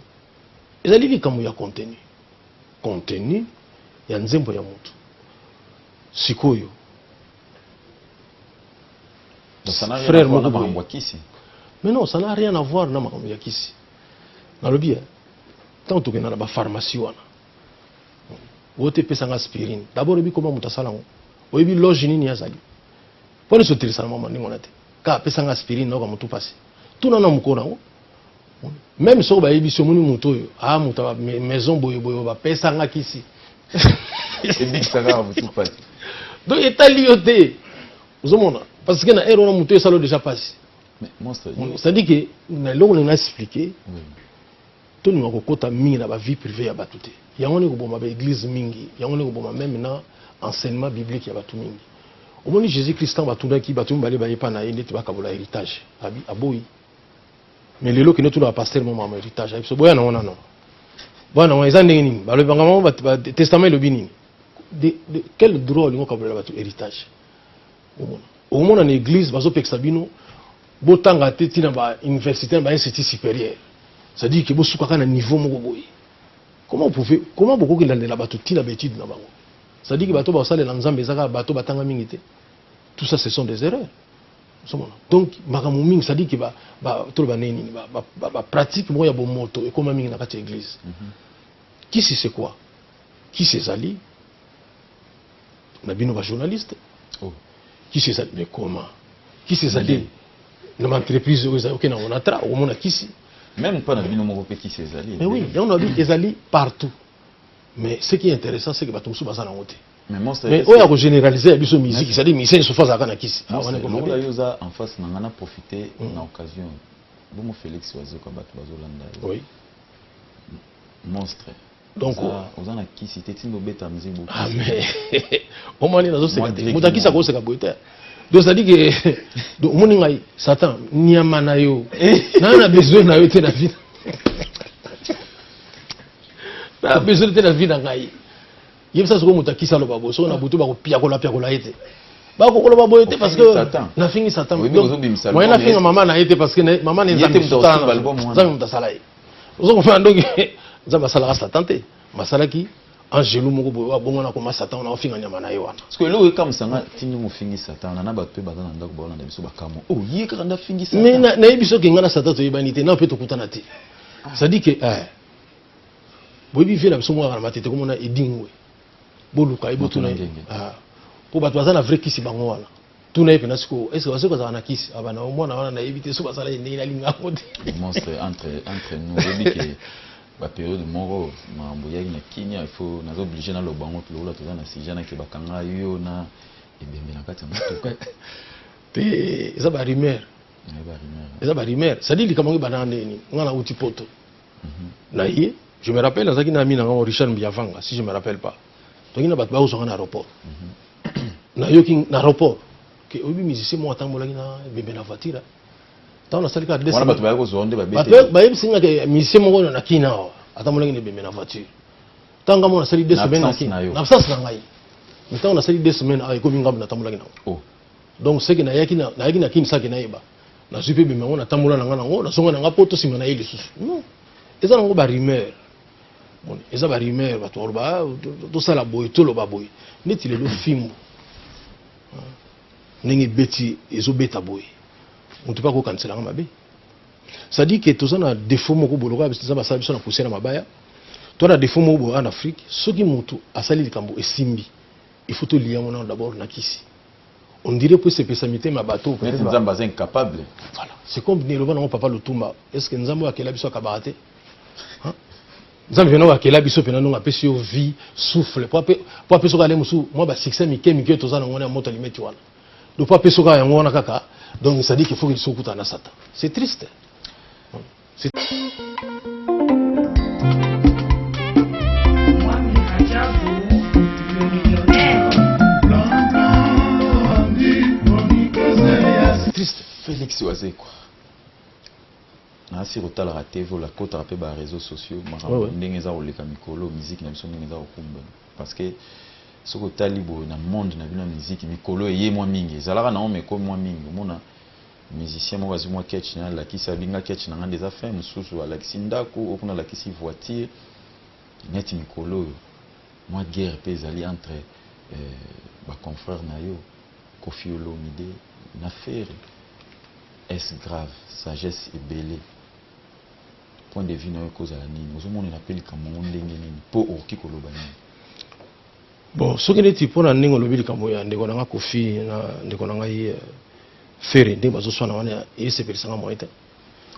Et ça dit comme il y a contenu. Contenu, il y a nzembo ya mutu. Sikoyo. Donc ça n'a rien à voir na mambo kisi. Mais non, ça n'a rien à voir na mambo ya kisi. Na lobi tant que na ba pharmacie wana. Wote pesa aspirine. D'abord bi comment muta sala ngo. Oyebi loge nini yazali. Pone so tirisa mama ningo na te. Ka pesa aspirine na ko mutu passe. Tuna na mukona ngo. Même si on a émission maison boyo boyo ba pesa nga kisi. Et dit ça va tout passer. Donc état lioté. Ozomona parce que na erreur na muto ça l'a déjà passé. Mais monstre. Ça dit que na longo na expliquer. Tout nous ko kota mingi na ba vie privée ya batute. Ya ngone ko boma ba église mingi, ya ngone ko boma même na enseignement biblique ya batu mingi. Omoni Jésus Christ ba tunda ki batu mbale ba yepa na yende te ba kabola héritage. Abi aboyi. Mais les lots qui ne tout le pasteur mon maman héritage parce que boya non non bon non ils ont nini ba le bangamo ba testament le bini de quel droit lingo kabela ba héritage au monde en église bazo peksa bino botanga teti na ba université ba institut supérieur ça dit que bo suka na niveau moko boy comment beaucoup qui dans la bato tina bétude na bango ça dit que bato ba sala na nzambe zaka bato batanga mingité tout ça ce sont des erreurs. Donc makambo mingi ça dit que pratique moi ya bon moto et comme mingi na kati église. Qui c'est quoi? Qui c'est Ali? Na bino ba journaliste. Qui c'est Ali? Mais comment? Qui c'est Ali? Na entreprise OK na on atra au mona kisi. Même pas na bino moko pe qui c'est Ali. Mais oui, il y en a des Ali partout. Mais ce qui est intéressant c'est que bato musu bazana ngote. Mais on a généralisé la musique, c'est-à-dire que c'est une surface à Kanakis. On a en face, on a profité de l'occasion. Bon, Félix Oiseau, comme Bazolanda. Oui. Monstre. Donc, on a qui c'était une bête à musique. Ah, mais. On m'a dit dans ce cas. Moutaki, ça cause la beauté. Donc, ça dit que. Donc, mon Satan, Niamanayo. On a besoin de la vie. On a besoin de la vie dans la vie. Il y a ça ce que mutakisa lo babo so na butu ba ko pia ko la ete Ba ko koloba boye te parce que na fingi Satan. Moi na fingi maman na été parce que maman n'est pas Satan. Ça me tasala. Vous comprenez donc ça va sala Satan te. Masala ki Angelo moko boye wa bongo na ko Satan na finga nyama na yewana. Parce que lo comme sanga tindi mo fingi Satan na ba pe bazana ndako ba na biso bakamo. Oh yé ka na fingi Satan. Mais na yebiso ke ngana Satan to yebani te na pe to kutana te. Ça dit que boyebi vie na biso moko na matete ko mona edingwe. Boluka ibotuna pour battre na vrai kisi bango wana tuna yepe na siko est-ce que basiko za na kisi abana omona wana na éviter so basala ndenge na linga kote monstre entre nous yebi que ba période moko mambo yaki na Kenya il faut na obligé na lobango to la toza na sijana ke bakanga yo na ebembe na kati ya motuka te eza ba rumeur eza ba rumeur ça dit likambo banana ni ngana uti poto na ye je me rappelle azaki na mina ngo Richard Mbiavanga si je me rappelle pas donc il na bat ba uzanga na aéroport na yoki na aéroport que obi musicien mo atambola na bembe na voiture tant na salika de wana bato ba ko zonde ba bete ba yebisinga ke musicien mo na kina atambola na bembe na voiture tanga mo na sali 2 semaines na kina na absence na ngai mais tant na sali 2 semaines ay ko binga na atambola na oh donc c'est que na yaki na kina sa ke na yeba na supe bembe mo na atambola na nga ngo na songa na nga poto sima na yeli susu non eza ngo ba rumeur bon eza ba rumeur bato ba to sala boy to lo ba boy neti le film ndenge beti ezobeta boye mutu pa ko kansela mabe ça dit que tout ça na défaut moko boloka bisa basala biso na pousser na mabaya to na défaut moko en Afrique soki mutu asali likambo esimbi il faut to lier mon d'abord na kisi on dirait que c'est pesamité ma bateau peut-être nzamba est incapable voilà c'est comme ne le bana papa Lutumba est-ce que nzamba akela biso akabarate hein nzamba vena akela biso pena non apesi vie souffle pour apesi ko ale musu moi ba succès mike to za na ngona moto limeti wana de pas pesoka yango wana kaka donc ça dit qu'il faut qu'il soit na Satan c'est triste c'est triste Félix Oazé quoi na si rotala la TV la côte rappé ba réseaux sociaux mara ndenge za oleka mikolo musique na biso ndenge za okumba parce que ce que talibo na monde na bina musique mikolo eye mwa mingi zalaka na ome ko mwa mingi mona musicien mo wazi mwa catch na la kisa binga catch na ngande za fin mususu ala kisindako okuna la kisi voiture net mikolo mwa guerre pe zali entre ba confrère na yo Koffi Olomide na faire est grave sagesse ebele point de vue na cause la nini ozomona na peli kamo ndenge nini po okikoloba nini. Bon, ce qui est type pour un ningo lobby comme ya ndeko nanga Koffi na ndeko nanga yi faire ndé bazo sona wana et c'est personne moi était.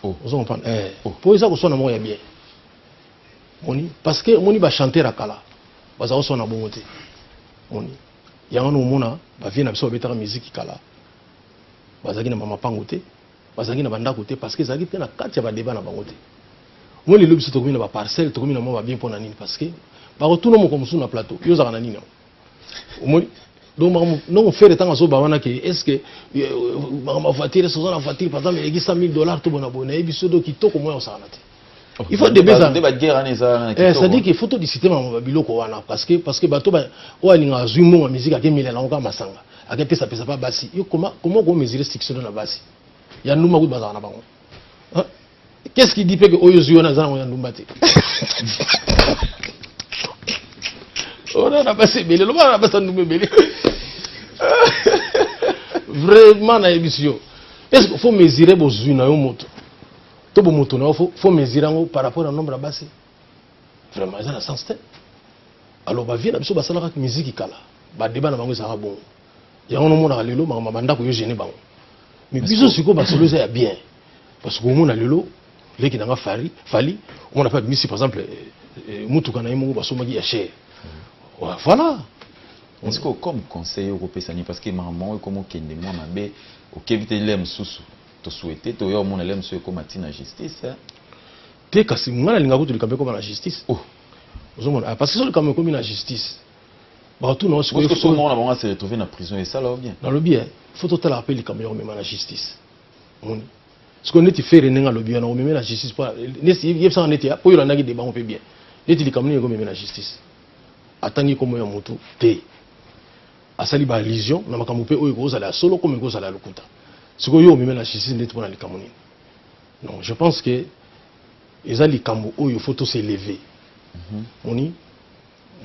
Oh, vous comprenez pour ça ko sona moi ya bien. Moni parce que moni ba chanter akala. Bazo sona bongote. Moni. Yango no mona ba vie na biso betaka musique kala. Bazaki na mama pangote, bazaki na banda côté parce que zaki pe na kati ya ba débat na bangote. Moi les lobby to komina ba parcelle to komina mo ba bien pour na nini parce que ba retourner mon comme sur na plateau yo za na nini donc non faire tant zo ba wana ke est-ce que ma voiture so na voiture par exemple egi $100,000 to bona bona e biso do kitoko mo sa na te il faut débat ça dit qu'il faut to discuter ma biloko wana parce que bato ba o alinga zumo ma musique ake milela ngo masanga ake pesa pas basi yo comment ko mesurer restriction na basi ya nduma ku bazana na bango qu'est-ce qui dit que oyo zuyo na zana ya ndumba te on a passé belé le on a passé nous belé vraiment na émission est-ce qu'il faut mesurer besoin na yo moto to bo moto na faut mesurer par rapport au nombre de basi vraiment ça na sens te alors ba vie na biso basala ka musique kala ba débat na bango ça bon ya on mona lelo ma banda ko yo gêner bango mais biso siko ba solo ça bien parce que au mona lelo les qui na fali on a pas mis par exemple mutuka na yimo ba somaki ya cher. Voilà. Est-ce que comme conseiller européen parce que maman comme kende moi mabe okevite lem susu to souhaiter to yo mona lem so comme atina justice te kasi ngana linga kutu likambe comme la justice oh ozomona parce que so likambe comme la justice ba tout non parce que tout le monde va se retrouver dans prison et ça là bien dans le bien faut tout rappeler likambe yo même la justice on ce qu'on est fait renenga le bien on même la justice pas nesi yebsa on était pour yo na ngi débat on peut bien neti likambe yo même la justice atangi comme ya mutu te asali ba allusion na makambo pe oyo kozala ya solo comme kozala ya lokuta siko yo omeme na justice ndeti mpona likambo nini. Non, je pense que eza likambo oyo faut s'élever. Moni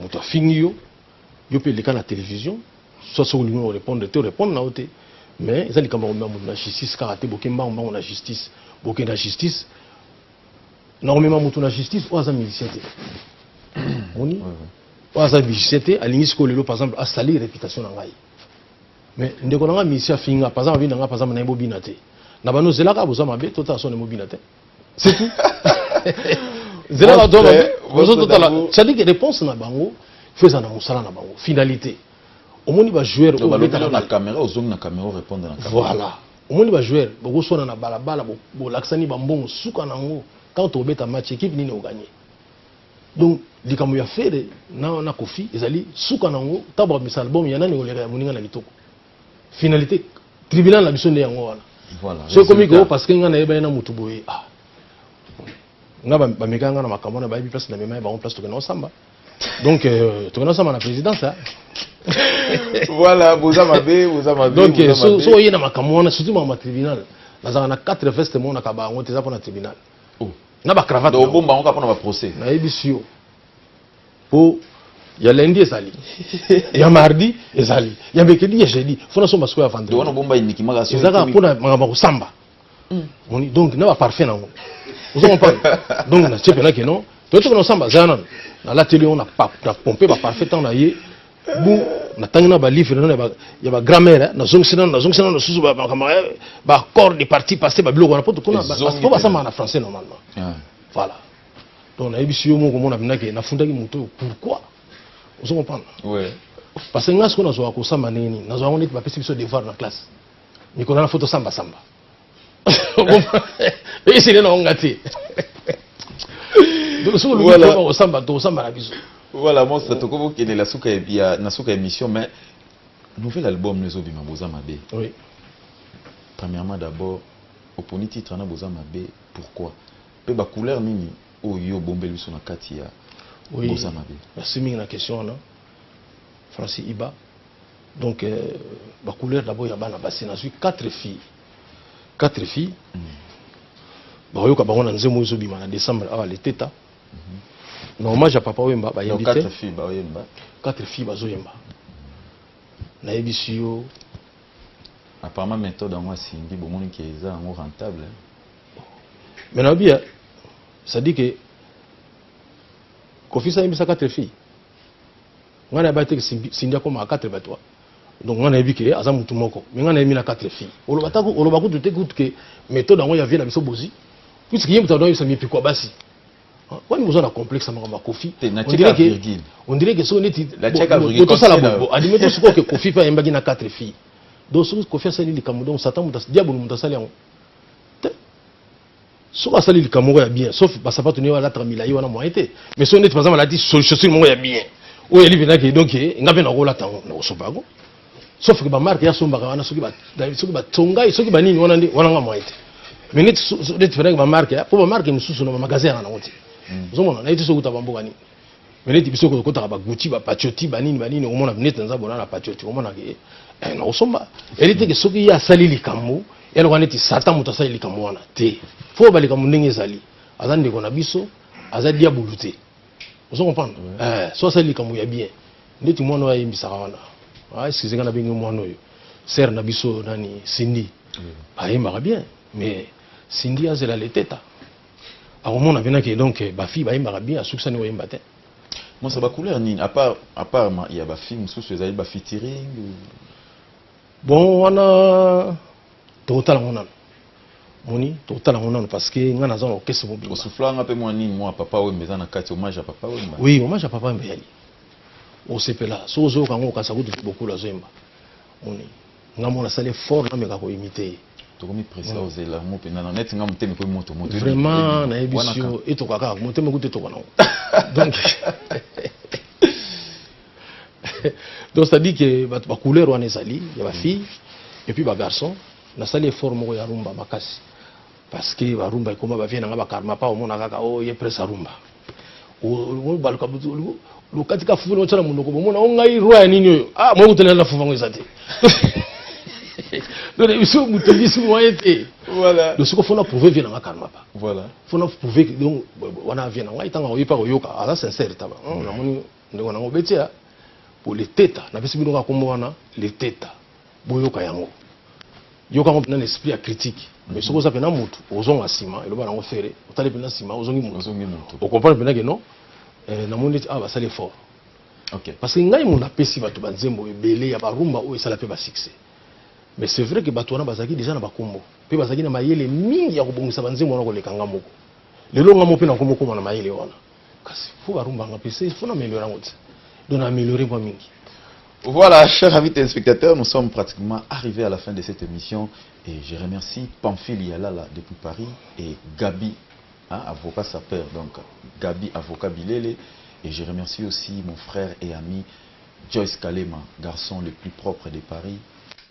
moto afingi yo pe leka na télévision soit so olingi répondre te répondre na ote mais eza likambo omema moto na justice kaka te boke mbango na justice boke na justice na omema moto na justice oyo aza musicien te moni oyo aza musicien te alingi sikoyo lelo par exemple asali réputation na ngai mais ndeko na ngai musicien afinga par exemple abina ngai par exemple na ye bobina te na bano zelaka boza mabe totala so na mobina te c'est tout zelaka to mabe bozo totala c'est-à-dire que réponse na bango feza na musala na bango finalité omoni ba joueur o beta na caméra ozongi na caméra répondre na caméra voilà omoni ba joueur boko sona na balabala bo laksani ba mbongo suka nango quand on beta match équipe nini o gagner. Donc likambo ya fere na Kofi ezali suka nango tabo misal album yana ni olera moninga na litoko finalité tribunal la biso nde yango wana. Voilà. C'est comme que parce que ngana yeba na mutu boye ah nga ba mekanga na makambo na ba bi place na mema ba on place to na samba. Donc to na samba na présidence hein. Voilà, vous avez donc so yena makambo na surtout ma tribunal na na 4 vestes mo na ka ba ngote za pour na tribunal. Oh. Na ba cravate. Do bomba on ka pour na procès. Na ebisio. Po ya lundi ezali. Ya mardi ezali. Ya mercredi ya jeudi. Fona so masiko ya vendredi. Do na bomba iniki magasi. Ezaka pona mangamba ko samba. Moni donc na ba parfait nango. Vous comprenez? Donc na tchepe na ke non. To to na samba zana. Na la télé on a pompé ba parfait temps na ye. Bu na tangina ba livre na ba ya ba grammaire na zongina na susu ba corps de parti passé ba biloko na poto kuna parce que ba samba na français normalement. Voilà. Donc na ebisio mo ko mona binake na fundaki moto pourquoi? Vous comprenez? Ouais. Parce que ngas ko na zo ko samba nini na zo ngoni ba pesi biso devoir na classe. Ni ko na photo samba. Et c'est là on gâté. Donc sur le voilà. Au samba la biso. Voilà, moi ça te convoque que la souka et na souka émission mais nouvel album les obima boza mabe. Oui. Premièrement d'abord au premier titre na boza mabe pourquoi? Pe ba couleur nini oyo bombeli so na kati ya boza mabe. Merci mingi na question na Francis Iba. Donc ba couleur d'abord ya bana basi na suis 4 filles. 4 filles. Bayoka bango na nzemo izo bima na décembre à l'état. Na hommage à papa Wemba ba yembi te. 4 filles ba Wemba. 4 filles bazo yemba. Na ebisio apparemment méthode en moi sindi bo moni ki eza ngo rentable. Mais na bien ça dit que Kofi sa yembisa 4 filles. Ngana ba te sindia comme à 4 batwa. Donc on a vu que aza mutu moko mais on a mis na 4 filles. Oloba ko te écoute que méthode en ya vient na biso bozi. Puisque yemba tawo ça mi pikwa basi. Quand nous avons un complexe à Kofi, on dirait que si on est la tchèque admettons que Kofi fait un bagage à 4 filles. Donc si Kofi a sali le Cameroun, on s'attend à diable nous sali en. Si on a sali le Cameroun bien, sauf parce que ça va tenir à la tramila y on a moins été. Mais si on est par exemple à la dit chaussure moi ya bien. Ou il vient que donc il n'a pas un rôle à temps na osobago. Sauf que ba marque ya somba wana soki ba tonga soki ba nini wana moins été. Mais net différent ba marque pour ba marque mususu na magasin na wote. Zomona na iti sokuta bamboka ni meneti biso ko kota ba Gucci ba patrioti banini omona net nza bona na patrioti omona ke na osomba elite ke soki ya sali likambo elo waneti satan muta sali likambo wana te fo ba likambo ndenge ezali azande ko na biso azadi ya bulute ozo comprendre so sali likambo ya bien ndeti mwana wa yimbisa wana excusez nga na bengi mwana oyo ser na biso nani Cindy ayemba bien mais Cindy azela leteta. Alors on a bien que donc ba fille ba yemba bien succès ni yemba te. Moi ça ba couleur ni à part il y a ba film sous ces ba featuring bon on a total on moni total on parce que ngana za orchestre mo au soufflant un peu moins ni moi papa Wemba na kati hommage à papa Wemba. Oui, hommage à papa Wemba yali. On s'est là so zo kango ka sa beaucoup la zemba. Moni ngamo na sale fort na meka ko imiter. Vraiment na ebisio eto kaka motema kuté to kana donc donc ça dit que ba couleur wana ezali ya ba fille et puis ba garçon na sali effort moko ya rumba makasi parce que ba rumba ikoma ba viena nga ba karma pa omona kaka o ye presa rumba o baluka butu lo katika fufu no tsala munoko bomona ongai roi nini ah mo mutela na fufu ngo izate donc il faut mutelisi moyete voilà donc ce qu'il faut na prouver vient na kalma pa voilà faut na prouver donc wana vient na ngai tanga oyipa koyoka ala sincère taba na moni ndeko na ngobetia pour les teta na bisi bino ka kombo wana les teta boyoka yango yoka ngo na l'esprit critique mais ce que ça fait na mutu ozonga sima eloba nango fere otale pena sima ozongi mutu on comprend bien que non na moni ah ba sale fort OK parce que ngai mon apesi bato banzembo ebele ya barumba o esala pe ba succès. Mais c'est vrai que Batouana Bazaki déjà na bakombo. Pe Bazaki na mayele mingi ya kobongisa banzembo na kolekanga moko. Lelo nga mope na kombo ko na mayele wana. Kasi faut barumba nga pese, faut na améliorer ngote. Donc améliorer moi mingi. Voilà, chers amis téléspectateurs, nous sommes pratiquement arrivés à la fin de cette émission et je remercie Pamphile Yalala depuis Paris et Gabi, hein, avocat sapeur, donc Gabi, avocat Bilele, et je remercie aussi mon frère et ami Joyce Kalema, garçon le plus propre de Paris,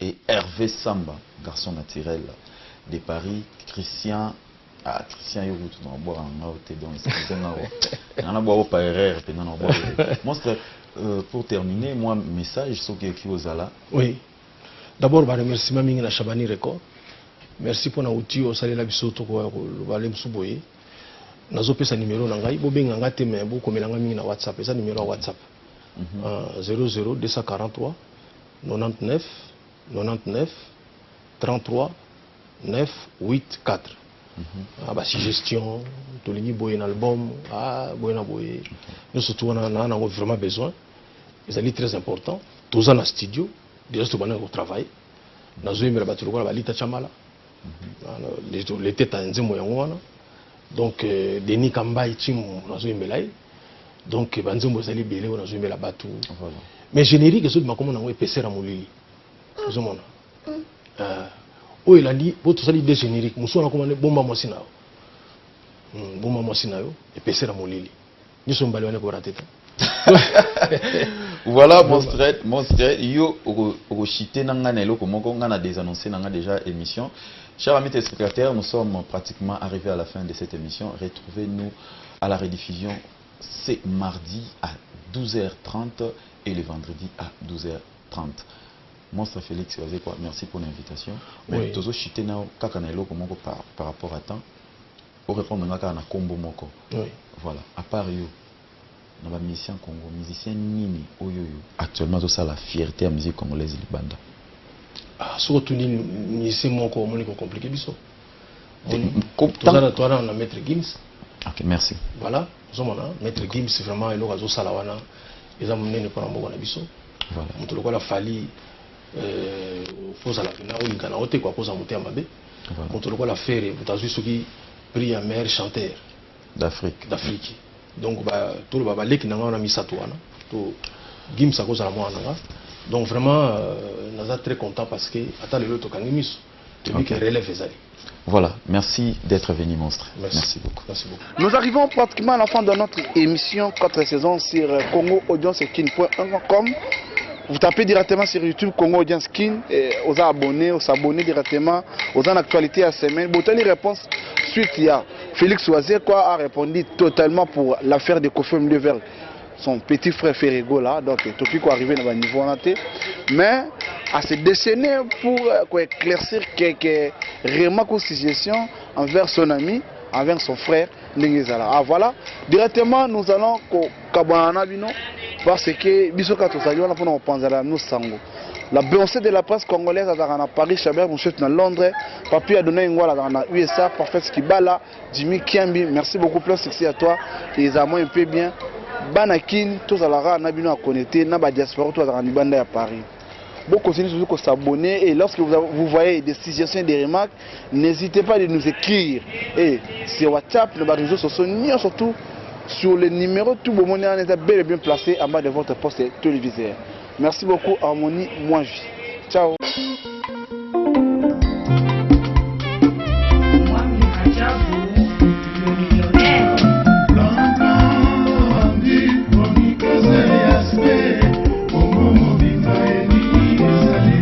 et Hervé Samba, garçon naturel de Paris, Christian Yogout, on va boire un autre, donc on va boire par erreur, monstre. Pour terminer, moi, message, ce qui est aux ala. Oui. D'abord, je remercie Maming na Chabani Record. Merci pour l'outil au salé la bisoto ko balem suboye. Nazo pesa numéro na ngai, bobenga ngate me bo komelanga mingi na WhatsApp, esa numéro WhatsApp. 00 243 99 99 33 984. Ah bah suggestion, tolingi boye un album, boye na boye. Nous surtout on a vraiment besoin. C'est très important. Tous en studio, déjà tout le travail. Nazo yemela batu lokola balita chamala. Les têtes en nzemo yangwana. Donc Denis Kambai Chimo nazo yemela. Donc banzemo zali belé nazo yemela batu. Mais générique zo makomo nango epesera molili. Vous mona. Oh il a dit votre sali de générique muso na komane bomba mosina. Bomba mosina yo epesera molili. Ni so mbali wane ko rateta. Voilà mon frère, yo au chité nanga na eloko moko nga na désannoncé nanga déjà émission. Chers amis téléspectateurs, nous sommes pratiquement arrivés à la fin de cette émission. Retrouvez-nous à la rediffusion ce mardi à 12h30 et le vendredi à 12h30. Monstre Félix, merci pour l'invitation. Mais tous les chité na kaka na eloko moko par rapport à temps. Au répondre na na combo moko. Voilà, à part yo dans la musicien Congo, musicien nini oyoyo actuellement c'est ça la fierté de la musique congolaise libanda. Ah surtout ni musicien moko moniko compliqué biso. Toi on a Maître Gims. OK, merci. Voilà, nous sommes là, Maître Gims c'est vraiment elo gazo salawana. Ils ont mené pour mboka na biso. Voilà. Mutu lokola fali posa la pena o lingana ote kwa posa muté mabe. Mutu lokola fere butazu soki prix à meilleur chanteur d'Afrique. Donc tout le babalek nanga na misato wana to Gims a cause la moi nanga. Donc vraiment nous sommes très contents parce que ata lelo to kangi miso depuis que relève ezali. Voilà, merci d'être venu monstre. Merci beaucoup. Merci beaucoup. Nous arrivons pratiquement à la fin de notre émission 4 saisons sur CongoAudienceKin.com. Vous tapez directement sur YouTube Congo Audience Kin et aux abonnés, aux s'abonner directement aux en actualité à semaine. Vous avez les réponses suite il y a Félix Oisier a répondu totalement pour l'affaire de Kofi Olomide vers son petit frère Ferrego là. Donc Topi quoi arrivé dans le niveau naté. Mais à se déchaîner pour éclaircir quelques remarques ou suggestions envers son ami, envers son frère Ningezala. Ah voilà, directement nous allons Kabana Bino. Parce que bisoka tozali wana pona kopanzala no sango la Beyoncé de la presse congolaise à Paris Chabert monsieur na Londres papi a donné ngwala dans USA parfait Kibala Jimmy Kiambi merci beaucoup plus succès à toi et à moi un peu bien banakin tozalara na bino a connecter na ba diaspora to à Libanda à Paris. Bon continuez toujours à s'abonner et lorsque vous voyez des suggestions des remarques n'hésitez pas de nous écrire et sur WhatsApp les réseaux sociaux surtout sur le numéro tout le monde est bel et bien placé en bas de votre poste téléviseur. Merci beaucoup Harmonie Mouaji. Ciao.